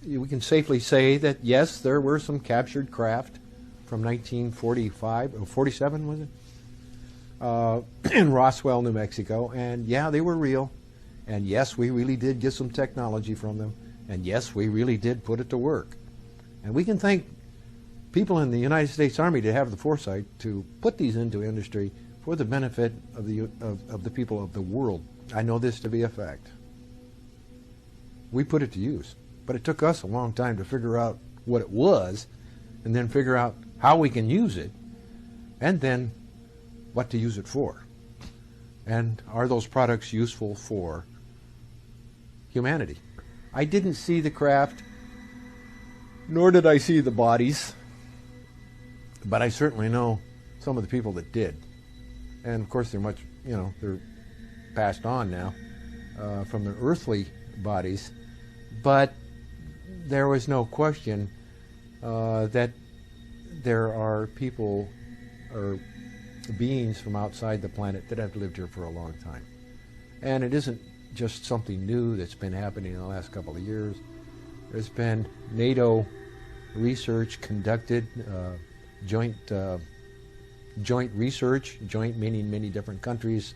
we can safely say that, yes, there were some captured craft from 1945, or 47 was it? In Roswell, New Mexico, and yeah, they were real. And yes, we really did get some technology from them. And yes, we really did put it to work. And we can thank people in the United States Army to have the foresight to put these into industry for the benefit of the people of the world. I know this to be a fact. We put it to use, but it took us a long time to figure out what it was, and then figure out how we can use it, and then what to use it for. And are those products useful for humanity? I didn't see the craft, nor did I see the bodies, but I certainly know some of the people that did. And of course they're much, they're passed on now from their earthly bodies, but there was no question that there are people or beings from outside the planet that have lived here for a long time. And it isn't just something new that's been happening in the last couple of years. There's been NATO research conducted, joint research, joint meaning many different countries,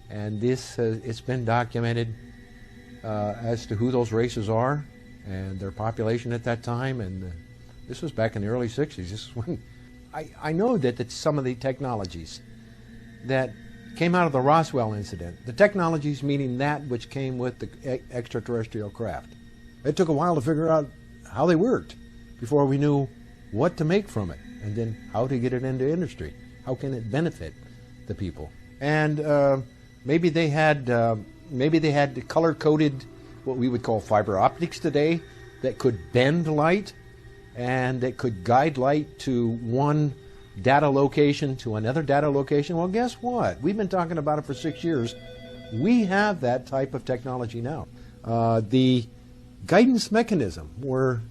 and this it's been documented as to who those races are and their population at that time, and this was back in the early 60s. This is when I know that some of the technologies that came out of the Roswell incident, the technologies meaning that which came with the extraterrestrial craft, it took a while to figure out how they worked before we knew what to make from it, and then how to get it into industry. How can it benefit the people? And maybe they had color-coded what we would call fiber optics today that could bend light and that could guide light to one data location to another data location. Well, guess what? We've been talking about it for 6 years. We have that type of technology now. The guidance mechanism were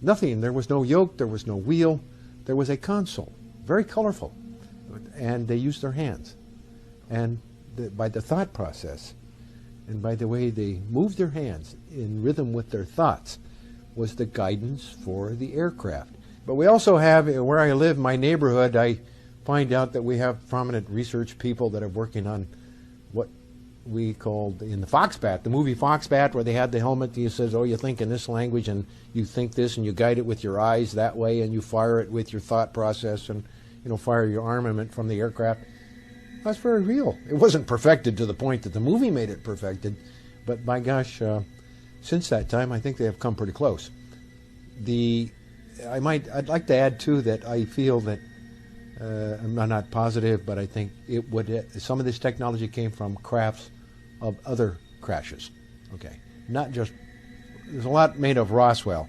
nothing. There was no yoke, there was no wheel, there was a console, very colorful, and they used their hands. And by the thought process and by the way they moved their hands in rhythm with their thoughts was the guidance for the aircraft. But we also have, where I live, my neighborhood, I find out that we have prominent research people that are working on what we called in the Foxbat, the movie Foxbat, where they had the helmet that says, oh, you think in this language and you think this and you guide it with your eyes that way and you fire it with your thought process and fire your armament from the aircraft. That's very real. It wasn't perfected to the point that the movie made it perfected, but by gosh, since that time I think they have come pretty close. I'd like to add too that I feel that I'm not positive, but I think some of this technology came from crafts of other crashes. Okay, not just, there's a lot made of Roswell,